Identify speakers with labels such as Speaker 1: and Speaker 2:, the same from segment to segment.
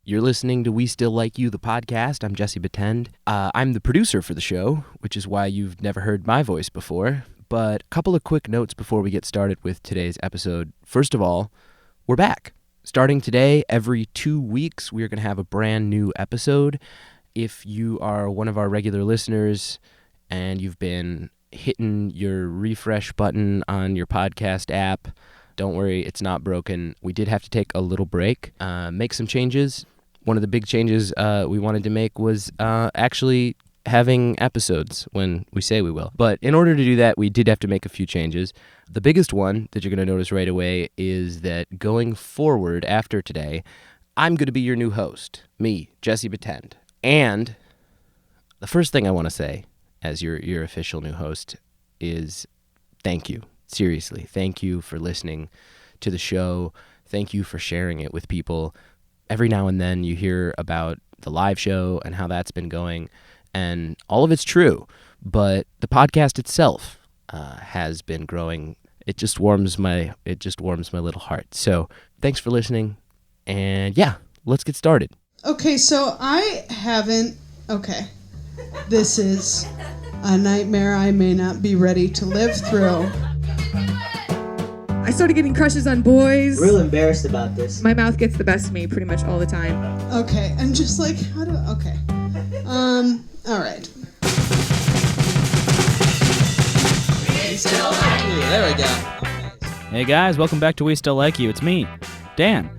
Speaker 1: You're listening to We Still Like You, the podcast. I'm Jesse Batend. I'm the producer for the show, which is why you've never heard my voice before. But a couple of quick notes before we get started with today's episode. First of all, we're back. Starting today, every 2 weeks, we are going to have a brand new episode. If you are one of our regular listeners and you've been hitting your refresh button on your podcast app, don't worry, it's not broken. We did have to take a little break, make some changes. One of the big changes we wanted to make was actually having episodes when we say we will. But in order to do that, we did have to make a few changes. The biggest one that you're going to notice right away is that going forward after today, I'm going to be your new host, me, Jesse Batend. And the first thing I want to say as your official new host is thank you. Seriously, thank you for listening to the show. Thank you for sharing it with people. Every now and then you hear about the live show and how that's been going, and all of it's true, but the podcast itself has been growing. It just warms my little heart. So thanks for listening, and yeah, let's get started.
Speaker 2: Okay, so this is a nightmare I may not be ready to live through.
Speaker 3: I started getting crushes on boys.
Speaker 4: Real embarrassed about this.
Speaker 3: My mouth gets the best of me pretty much all the time.
Speaker 2: Okay, I'm just like, all right.
Speaker 4: There we go.
Speaker 5: Hey guys, welcome back to We Still Like You. It's me, Dan.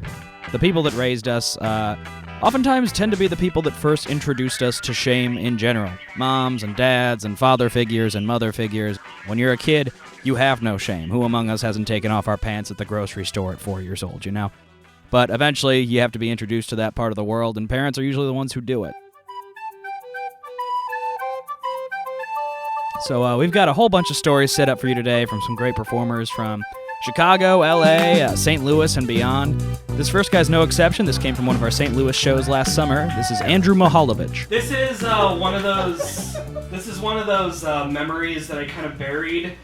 Speaker 5: The people that raised us oftentimes tend to be the people that first introduced us to shame in general. Moms and dads and father figures and mother figures. When you're a kid, you have no shame. Who among us hasn't taken off our pants at the grocery store at 4 years old, you know? But eventually, you have to be introduced to that part of the world, and parents are usually the ones who do it. So we've got a whole bunch of stories set up for you today from some great performers from Chicago, LA, St. Louis, and beyond. This first guy's no exception. This came from one of our St. Louis shows last summer. This is Andrew Mahalovich.
Speaker 6: This is one of those memories that I kind of buried.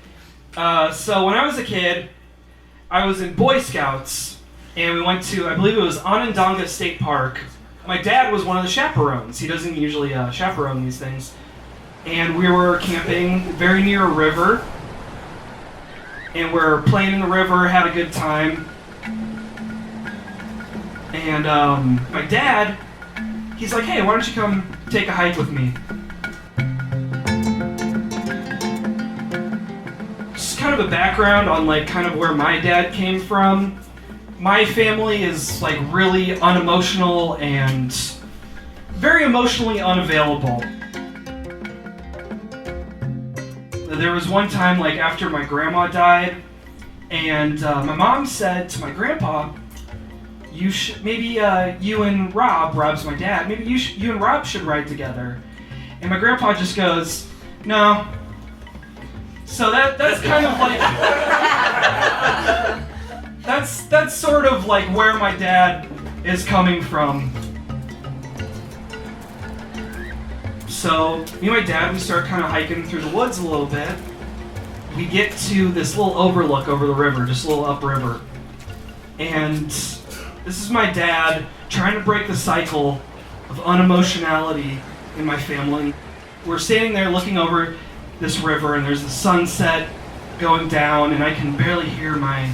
Speaker 6: So when I was a kid, I was in Boy Scouts, and we went to, I believe it was Onondaga State Park. My dad was one of the chaperones. He doesn't usually chaperone these things. And we were camping very near a river, and we're playing in the river, had a good time. And my dad, he's like, hey, why don't you come take a hike with me? Just kind of a background on like kind of where my dad came from. My family is like really unemotional and very emotionally unavailable. There was one time, like, after my grandma died, and my mom said to my grandpa, you and Rob's my dad, maybe you and Rob should ride together. And my grandpa just goes, no. So that's kind of like, that's sort of like where my dad is coming from. So, me and my dad, we start kind of hiking through the woods a little bit. We get to this little overlook over the river, just a little upriver. And this is my dad trying to break the cycle of unemotionality in my family. We're standing there looking over this river, and there's the sunset going down, and I can barely hear my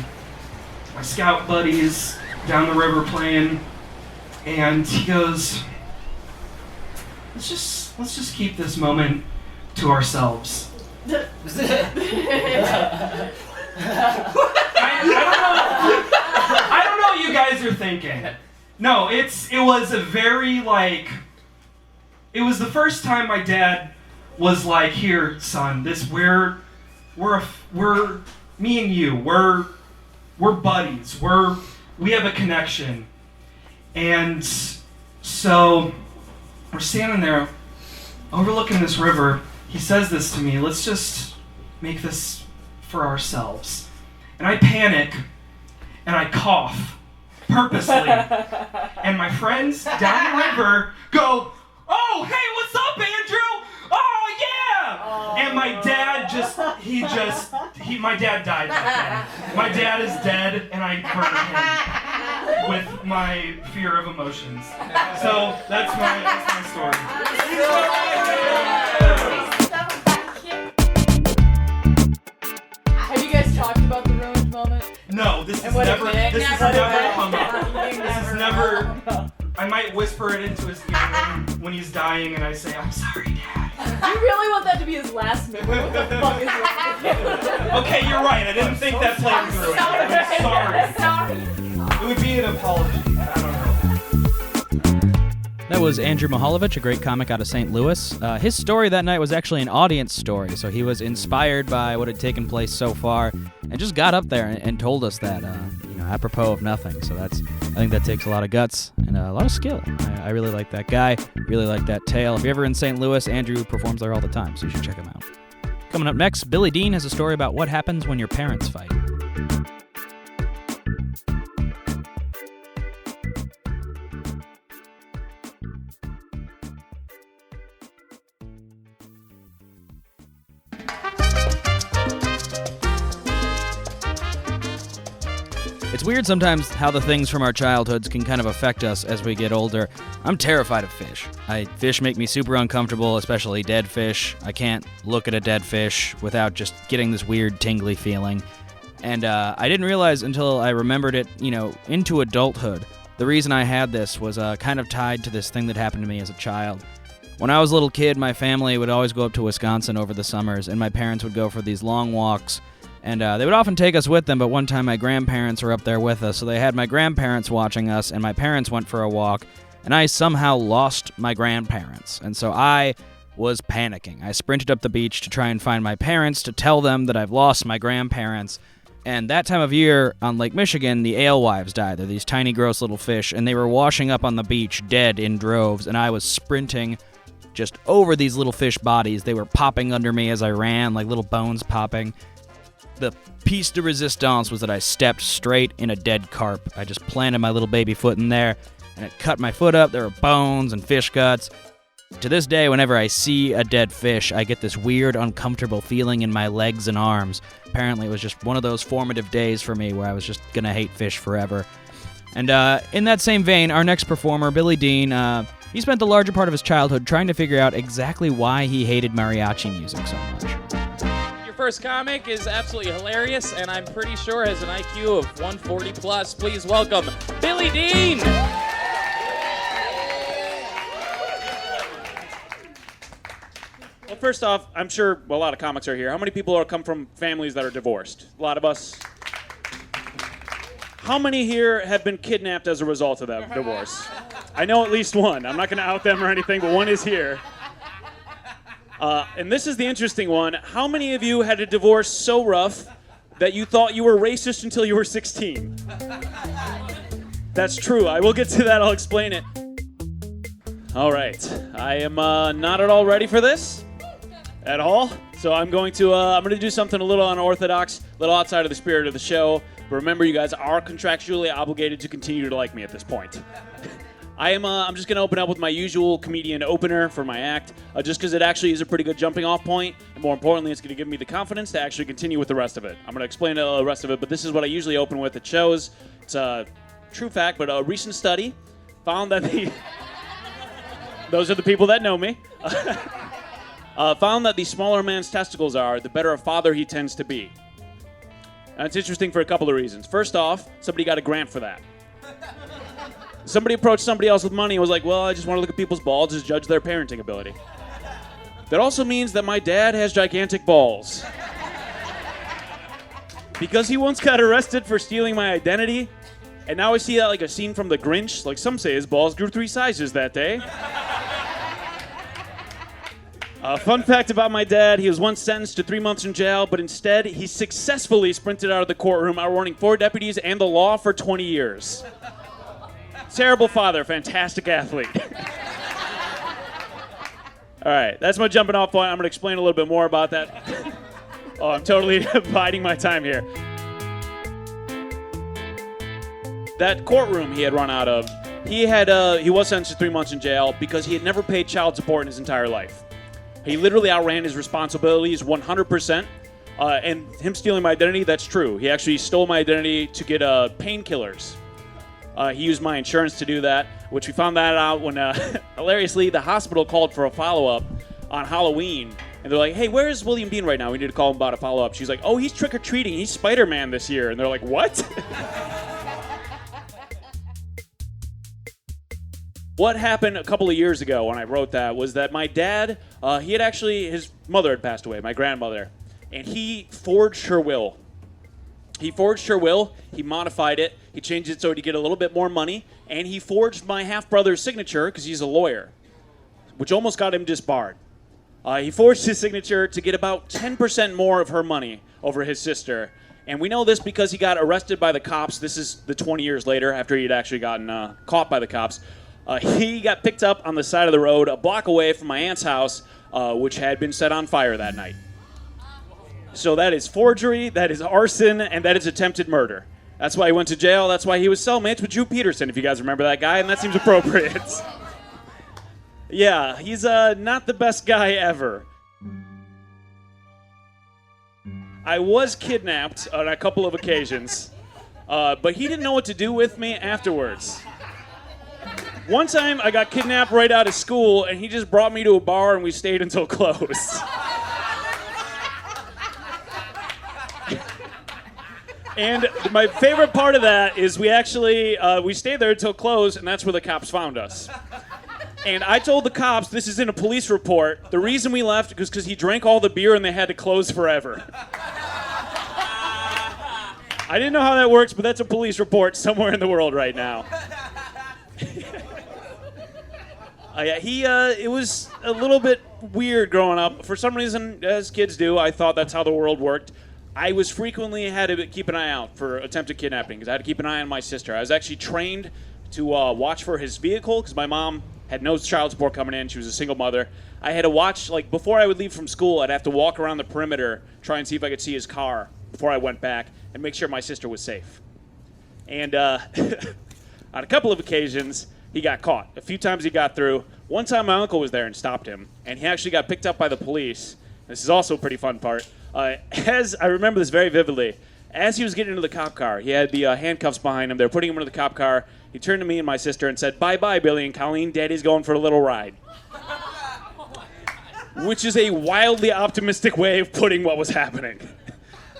Speaker 6: scout buddies down the river playing. And he goes, let's just keep this moment to ourselves. I don't know what you guys are thinking. No, it was a very like, it was the first time my dad was like, here, son, we're me and you, we're buddies, we have a connection. And so we're standing there overlooking this river. He says this to me, let's just make this for ourselves. And I panic and I cough purposely. And my friends down the river go, oh, hey, what's up, Andrew? Oh, yeah! And my dad my dad died that day. My dad is dead and I murdered him. with my fear of emotions. So that's my story.
Speaker 7: Have you guys talked about the ruined moment?
Speaker 6: No, this has never come up. This is never. I might whisper it into his ear when he's dying, and I say, "I'm sorry, Dad."
Speaker 7: You really want that to be his last memory? What the fuck is wrong?
Speaker 6: Okay, you're right. I didn't think that played through. I'm sorry. It would be an apology. I don't know.
Speaker 5: That was Andrew Mahalovich, a great comic out of St. Louis. His story that night was actually an audience story, so he was inspired by what had taken place so far, and just got up there and told us that, apropos of nothing. So I think that takes a lot of guts and a lot of skill. I really like that guy, really like that tale. If you're ever in St. Louis, Andrew performs there all the time, so you should check him out. Coming up next, Billy Dean has a story about what happens when your parents fight. It's weird sometimes how the things from our childhoods can kind of affect us as we get older. I'm terrified of fish. Fish make me super uncomfortable, especially dead fish. I can't look at a dead fish without just getting this weird tingly feeling. And I didn't realize until I remembered it, into adulthood. The reason I had this was kind of tied to this thing that happened to me as a child. When I was a little kid, my family would always go up to Wisconsin over the summers, and my parents would go for these long walks. And they would often take us with them, but one time my grandparents were up there with us, so they had my grandparents watching us, and my parents went for a walk, and I somehow lost my grandparents. And so I was panicking. I sprinted up the beach to try and find my parents to tell them that I've lost my grandparents. And that time of year on Lake Michigan, the alewives die. They're these tiny, gross little fish, and they were washing up on the beach dead in droves, and I was sprinting just over these little fish bodies. They were popping under me as I ran, like little bones popping. The piece de resistance was that I stepped straight in a dead carp. I just planted my little baby foot in there, and it cut my foot up. There were bones and fish guts. To this day, whenever I see a dead fish, I get this weird, uncomfortable feeling in my legs and arms. Apparently, it was just one of those formative days for me where I was just gonna hate fish forever. And in that same vein, our next performer, Billy Dean, he spent the larger part of his childhood trying to figure out exactly why he hated mariachi music so much.
Speaker 8: First comic is absolutely hilarious, and I'm pretty sure has an IQ of 140 plus. Please welcome Billy Dean.
Speaker 9: Well, first off, I'm sure a lot of comics are here. How many people come from families that are divorced? A lot of us. How many here have been kidnapped as a result of that divorce? I know at least one. I'm not going to out them or anything, but one is here. And this is the interesting one. How many of you had a divorce so rough that you thought you were racist until you were 16? That's true. I will get to that. I'll explain it. All right. I am not at all ready for this. At all. So I'm going to do something a little unorthodox, a little outside of the spirit of the show. But remember, you guys are contractually obligated to continue to like me at this point. I'm just going to open up with my usual comedian opener for my act, just because it actually is a pretty good jumping off point, and more importantly, it's going to give me the confidence to actually continue with the rest of it. I'm going to explain the rest of it, but this is what I usually open with at shows. It's a true fact, but a recent study found that those are the people that know me, found that the smaller a man's testicles are, the better a father he tends to be. And it's interesting for a couple of reasons. First off, somebody got a grant for that. Somebody approached somebody else with money and was like, well, I just want to look at people's balls to judge their parenting ability. That also means that my dad has gigantic balls. Because he once got arrested for stealing my identity, and now I see that like a scene from The Grinch. Like some say his balls grew 3 sizes that day. Fun fact about my dad, he was once sentenced to 3 months in jail, but instead he successfully sprinted out of the courtroom, outrunning 4 deputies and the law for 20 years. Terrible father, fantastic athlete. All right, that's my jumping off point. I'm going to explain a little bit more about that. Oh, I'm totally biding my time here. That courtroom he had run out of, he was sentenced to 3 months in jail because he had never paid child support in his entire life. He literally outran his responsibilities 100%. And him stealing my identity, that's true. He actually stole my identity to get painkillers. He used my insurance to do that, which we found that out when, hilariously, the hospital called for a follow-up on Halloween. And they're like, hey, where's William Bean right now? We need to call him about a follow-up. She's like, oh, he's trick-or-treating. He's Spider-Man this year. And they're like, what? What happened a couple of years ago when I wrote that was that my dad, his mother had passed away, my grandmother, and he forged her will. He modified it, he changed it so to get a little bit more money, and he forged my half-brother's signature because he's a lawyer, which almost got him disbarred. He forged his signature to get about 10% more of her money over his sister. And we know this because he got arrested by the cops. This is the 20 years later after he'd actually gotten caught by the cops. He got picked up on the side of the road a block away from my aunt's house, which had been set on fire that night. So that is forgery, that is arson, and that is attempted murder. That's why he went to jail. That's why he was cellmates with Drew Peterson, if you guys remember that guy, and that seems appropriate. Yeah, he's not the best guy ever. I was kidnapped on a couple of occasions, but he didn't know what to do with me afterwards. One time, I got kidnapped right out of school, and he just brought me to a bar, and we stayed until close. And my favorite part of that is we stayed there until close, and that's where the cops found us. And I told the cops, this is in a police report, the reason we left was because he drank all the beer and they had to close forever. I didn't know how that works, but that's a police report somewhere in the world right now. It was a little bit weird growing up. For some reason, as kids do, I thought that's how the world worked. I was frequently had to keep an eye out for attempted kidnapping because I had to keep an eye on my sister. I was actually trained to watch for his vehicle because my mom had no child support coming in. She was a single mother. I had to watch, before I would leave from school, I'd have to walk around the perimeter, try and see if I could see his car before I went back and make sure my sister was safe. And on a couple of occasions, he got caught. A few times he got through. One time my uncle was there and stopped him, and he actually got picked up by the police. This is also a pretty fun part. As I remember this very vividly, as he was getting into the cop car, he had the handcuffs behind him. They were putting him into the cop car. He turned to me and my sister and said, "Bye-bye, Billy and Colleen. Daddy's going for a little ride." Which is a wildly optimistic way of putting what was happening.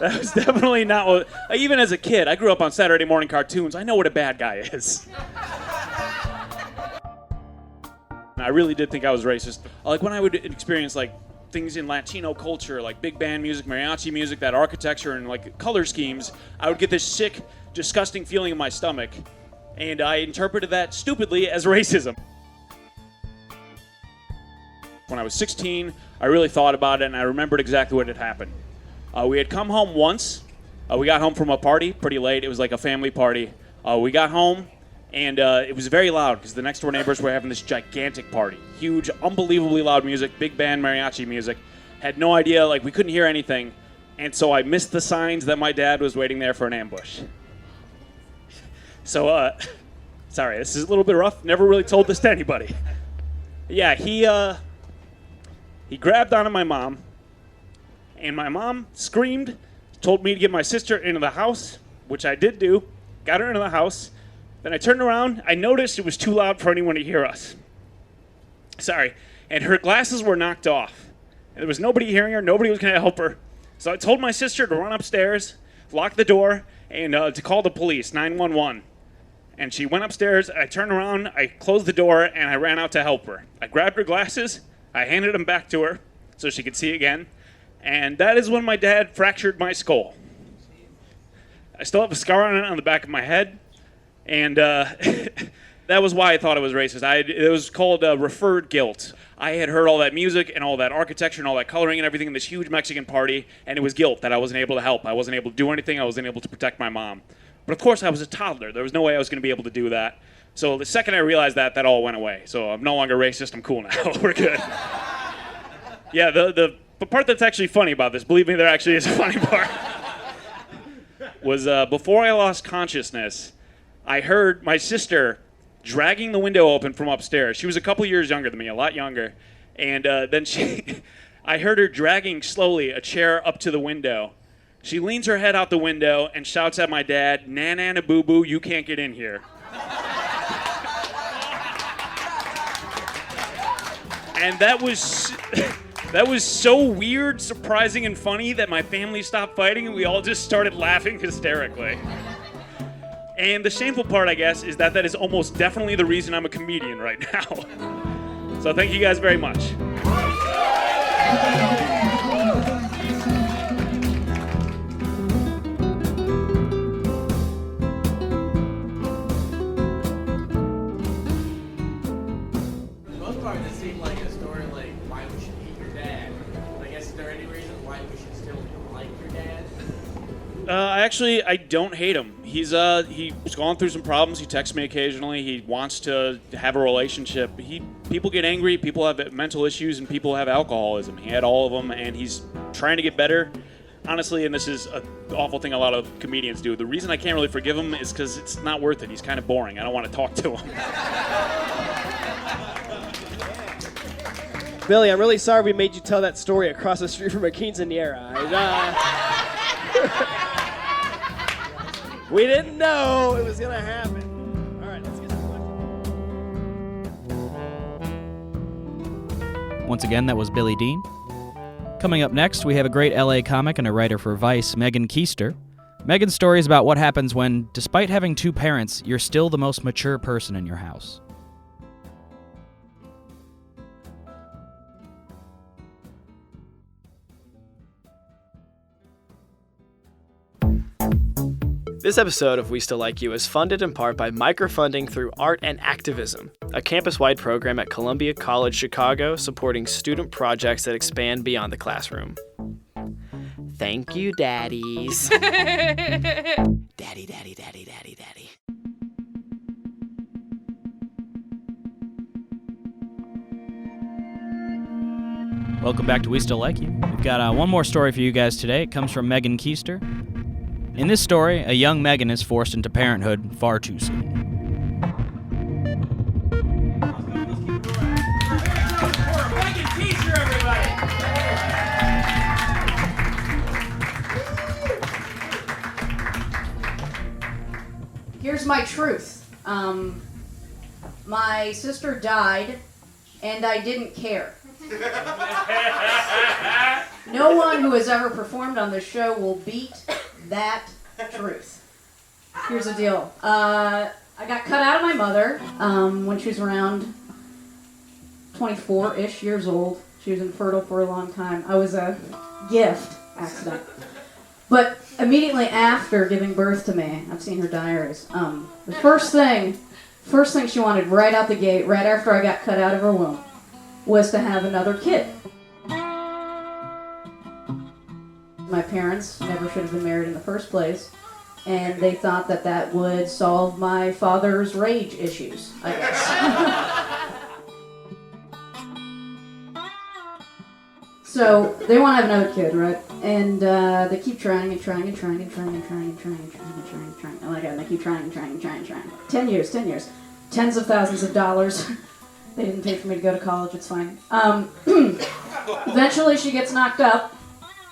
Speaker 9: That was definitely not what... Even as a kid, I grew up on Saturday morning cartoons. I know what a bad guy is. I really did think I was racist. When I would experience, things in Latino culture, like big band music, mariachi music, that architecture, and, color schemes, I would get this sick, disgusting feeling in my stomach. And I interpreted that stupidly as racism. When I was 16, I really thought about it, and I remembered exactly what had happened. We had come home once. We got home from a party pretty late. It was like a family party. We got home, and it was very loud because the next door neighbors were having this gigantic party. Huge, unbelievably loud music, big band mariachi music. Had no idea, we couldn't hear anything. And so I missed the signs that my dad was waiting there for an ambush. So, sorry, this is a little bit rough. Never really told this to anybody. Yeah, he grabbed onto my mom, and my mom screamed, told me to get my sister into the house, which I did do, got her into the house. Then I turned around, I noticed it was too loud for anyone to hear us. Sorry. And her glasses were knocked off. And there was nobody hearing her, nobody was going to help her. So I told my sister to run upstairs, lock the door, and to call the police, 911. And she went upstairs, I turned around, I closed the door, and I ran out to help her. I grabbed her glasses, I handed them back to her so she could see again, and that is when my dad fractured my skull. I still have a scar on it on the back of my head, and that was why I thought it was racist. It was called referred guilt. I had heard all that music and all that architecture and all that coloring and everything in this huge Mexican party, and it was guilt that I wasn't able to help. I wasn't able to do anything. I wasn't able to protect my mom. But of course, I was a toddler. There was no way I was going to be able to do that. So the second I realized that, that all went away. So I'm no longer racist. I'm cool now. We're good. Yeah, the part that's actually funny about this, believe me, there actually is a funny part, was before I lost consciousness, I heard my sister dragging the window open from upstairs. She was a couple years younger than me, a lot younger. And then I heard her dragging slowly a chair up to the window. She leans her head out the window and shouts at my dad, "Na na na boo boo, you can't get in here." And that was so weird, surprising, and funny that my family stopped fighting and we all just started laughing hysterically. And the shameful part, I guess, is that is almost definitely the reason I'm a comedian right now. So thank you guys very much. I don't hate him. He's gone through some problems. He texts me occasionally. He wants to have a relationship. People get angry. People have mental issues, and people have alcoholism. He had all of them, and he's trying to get better. Honestly, and this is an awful thing a lot of comedians do. The reason I can't really forgive him is because it's not worth it. He's kind of boring. I don't want to talk to him.
Speaker 10: Billy, I'm really sorry we made you tell that story across the street from a quinceanera. We didn't know it was going to happen. All right, let's get to the
Speaker 5: Once again, that was Billy Dean. Coming up next, we have a great LA comic and a writer for Vice, Megan Keister. Megan's story is about what happens when, despite having two parents, you're still the most mature person in your house.
Speaker 10: This episode of We Still Like You is funded in part by microfunding through Art and Activism, a campus-wide program at Columbia College Chicago supporting student projects that expand beyond the classroom. Thank you, daddies. Daddy, daddy, daddy, daddy, daddy.
Speaker 5: Welcome back to We Still Like You. We've got one more story for you guys today. It comes from Megan Keister. In this story, a young Megan is forced into parenthood far too soon.
Speaker 11: Here's my truth. My sister died, and I didn't care. No one who has ever performed on this show will beat that truth. Here's the deal. I got cut out of my mother when she was around 24-ish years old. She was infertile for a long time. I was a gift accident. But immediately after giving birth to me, I've seen her diaries. The first thing she wanted right out the gate, right after I got cut out of her womb, was to have another kid. My parents never should have been married in the first place, and they thought that would solve my father's rage issues, I guess. So they want to have another kid, right? And they keep trying. And like that, and they keep trying. 10 years. Tens of thousands of dollars. They didn't pay for me to go to college, it's fine. Eventually she gets knocked up.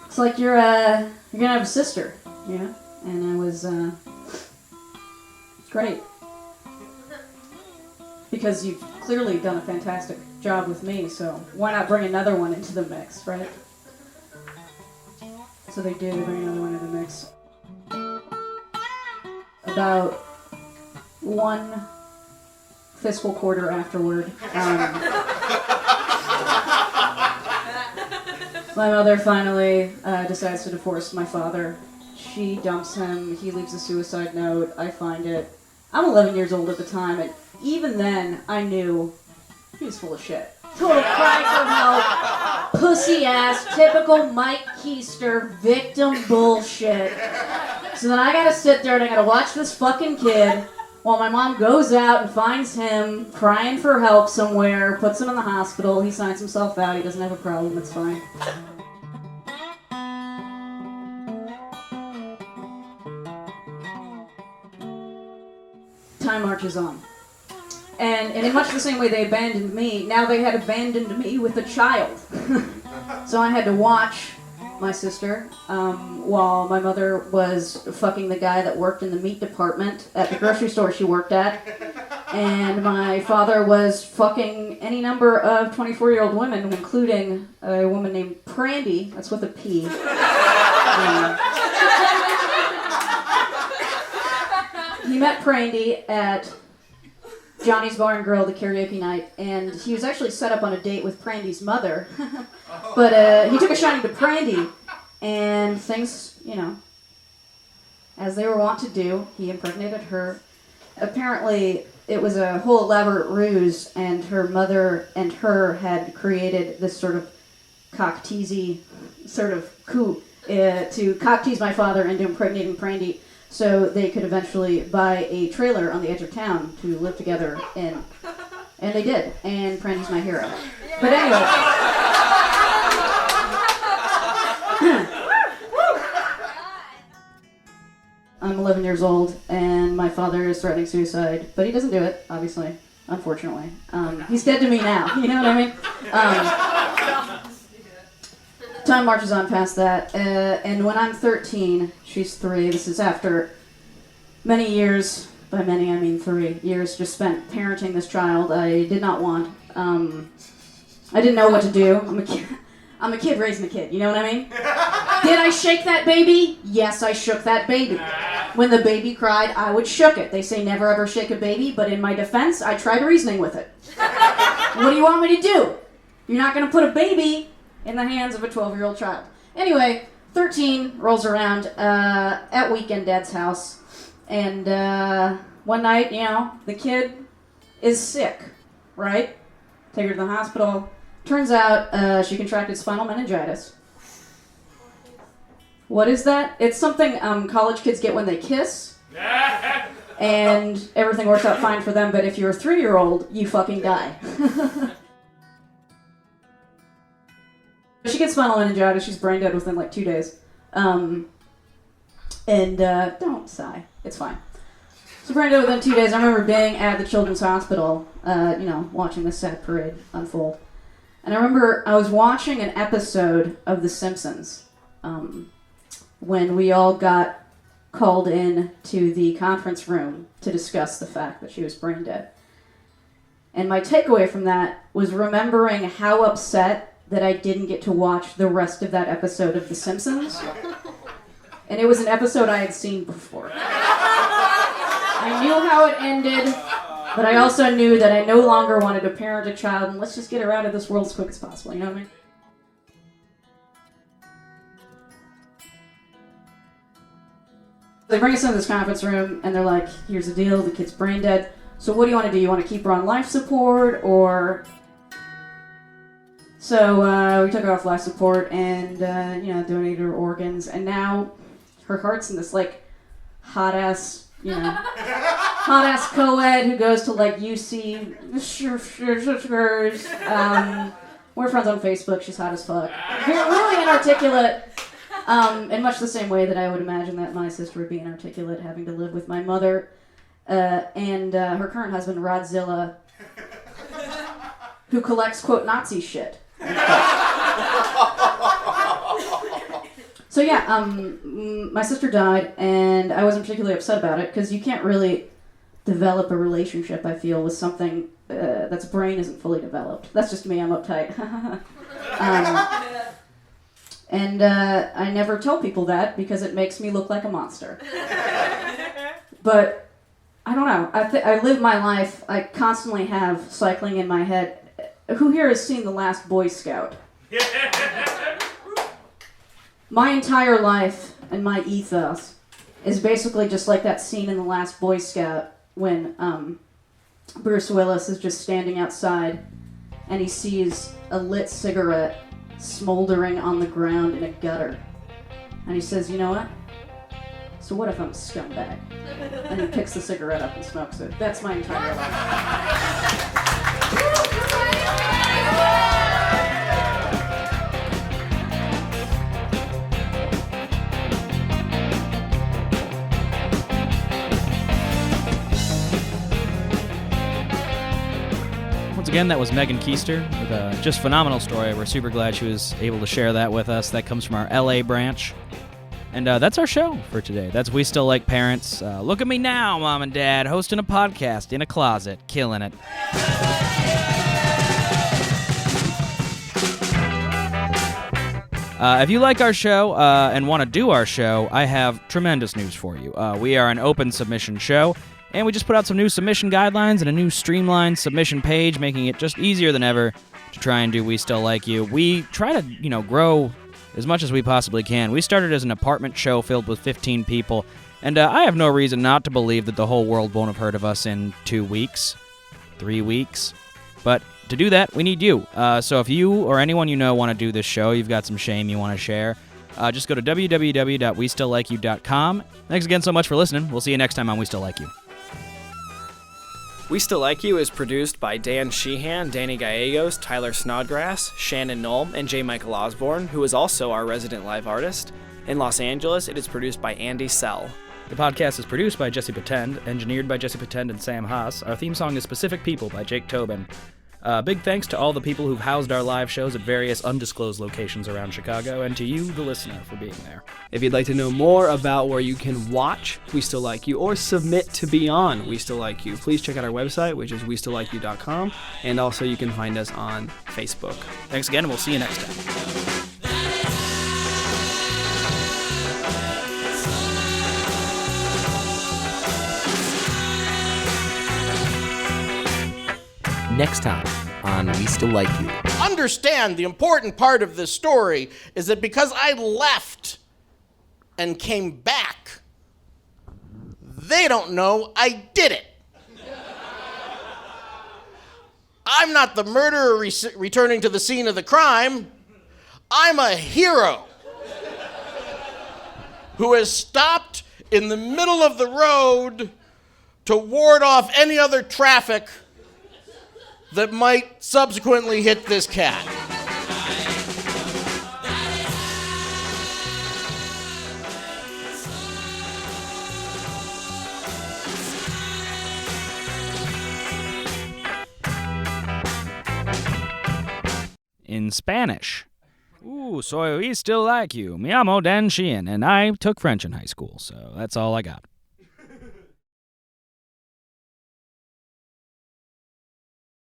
Speaker 11: It's like you're gonna have a sister, you know? And I was, great. Because you've clearly done a fantastic job with me, so why not bring another one into the mix, right? So they did bring another one into the mix. About one fiscal quarter afterward, my mother finally decides to divorce my father. She dumps him, he leaves a suicide note, I find it. I'm 11 years old at the time, and even then, I knew he was full of shit. Total cry for help, pussy-ass, typical Mike Keister victim bullshit. So then I gotta sit there and I gotta watch this fucking kid while my mom goes out and finds him crying for help somewhere, puts him in the hospital, he signs himself out, he doesn't have a problem, it's fine. Time marches on. And in much the same way they abandoned me, now they had abandoned me with a child. So I had to watch my sister, while my mother was fucking the guy that worked in the meat department at the grocery store she worked at. And my father was fucking any number of 24-year-old women, including a woman named Prandy, that's with a P. He met Prandy at Johnny's Bar and Grill, the karaoke night, and he was actually set up on a date with Prandy's mother. But he took a shine to Prandy, and things, as they were wont to do, he impregnated her. Apparently, it was a whole elaborate ruse, and her mother and her had created this sort of cock-teasy sort of coup to cock-tease my father into impregnating Prandy, so they could eventually buy a trailer on the edge of town to live together in. And they did, and Prandy's my hero. But anyway. I'm 11 years old, and my father is threatening suicide, but he doesn't do it, obviously, unfortunately. He's dead to me now, you know what I mean? Time marches on past that, and when I'm 13, she's 3. This is after many years, by many I mean 3 years, just spent parenting this child I did not want. I didn't know what to do. I'm a kid raising a kid, you know what I mean? Did I shake that baby? Yes, I shook that baby. When the baby cried, I would shook it. They say never ever shake a baby, but in my defense, I tried reasoning with it. What do you want me to do? You're not going to put a baby in the hands of a 12-year-old child. Anyway, 13 rolls around at Weekend Dad's house, and one night, the kid is sick, right? Take her to the hospital. Turns out she contracted spinal meningitis. What is that? It's something college kids get when they kiss, and everything works out fine for them, but if you're a 3-year-old, you fucking die. She gets spinal meningitis. She's brain dead within like 2 days. And don't sigh. It's fine. So brain dead within 2 days. I remember being at the children's hospital, watching this sad parade unfold. And I remember I was watching an episode of The Simpsons when we all got called in to the conference room to discuss the fact that she was brain dead. And my takeaway from that was remembering how upset that I didn't get to watch the rest of that episode of The Simpsons. And it was an episode I had seen before. I knew how it ended, but I also knew that I no longer wanted to parent a child, and let's just get her out of this world as quick as possible, you know what I mean? They bring us into this conference room, and they're like, here's the deal, the kid's brain dead. So what do you want to do? You want to keep her on life support, or... So we took her off life support and, donated her organs. And now her heart's in this, hot-ass, hot-ass co-ed who goes to, UC. We're friends on Facebook. She's hot as fuck. Really inarticulate. In much the same way that I would imagine that my sister would be inarticulate having to live with my mother and her current husband, Rodzilla, who collects, quote, Nazi shit. So yeah, my sister died, and I wasn't particularly upset about it, because you can't really develop a relationship, I feel, with something that's brain isn't fully developed. That's just me, I'm uptight. And I never tell people that, because it makes me look like a monster. But, I don't know, I live my life, I constantly have cycling in my head. Who here has seen The Last Boy Scout? My entire life and my ethos is basically just like that scene in The Last Boy Scout when Bruce Willis is just standing outside and he sees a lit cigarette smoldering on the ground in a gutter. And he says, you know what? So what if I'm a scumbag? And he picks the cigarette up and smokes it. That's my entire life.
Speaker 5: Once again, that was Megan Keister with a just phenomenal story. We're super glad she was able to share that with us. That comes from our LA branch. And that's our show for today. That's We Still Like Parents. Look at me now, Mom and Dad, hosting a podcast in a closet, killing it. If you like our show and want to do our show, I have tremendous news for you. We are an open submission show, and we just put out some new submission guidelines and a new streamlined submission page, making it just easier than ever to try and do We Still Like You. We try to, grow as much as we possibly can. We started as an apartment show filled with 15 people, and I have no reason not to believe that the whole world won't have heard of us in 2 weeks, 3 weeks. But to do that, we need you. So if you or anyone you know want to do this show, you've got some shame you want to share, just go to www.westilllikeyu.com. Thanks again so much for listening. We'll see you next time on We Still Like You.
Speaker 10: We Still Like You is produced by Dan Sheehan, Danny Gallegos, Tyler Snodgrass, Shannon Null, and J. Michael Osborne, who is also our resident live artist. In Los Angeles, it is produced by Andy Sell.
Speaker 5: The podcast is produced by Jesse Pretend, engineered by Jesse Pretend and Sam Haas. Our theme song is Specific People by Jake Tobin. Big thanks to all the people who've housed our live shows at various undisclosed locations around Chicago, and to you, the listener, for being there.
Speaker 10: If you'd like to know more about where you can watch We Still Like You or submit to be on We Still Like You, please check out our website, which is westilllikeyou.com, and also you can find us on Facebook.
Speaker 5: Thanks again, and we'll see you next time.
Speaker 1: Next time on We Still Like You.
Speaker 12: Understand the important part of this story is that because I left and came back, they don't know I did it. I'm not the murderer returning to the scene of the crime. I'm a hero who has stopped in the middle of the road to ward off any other traffic that might subsequently hit this cat.
Speaker 5: In Spanish. Ooh, so we still like you. Me llamo Dan Sheehan, and I took French in high school, so that's all I got.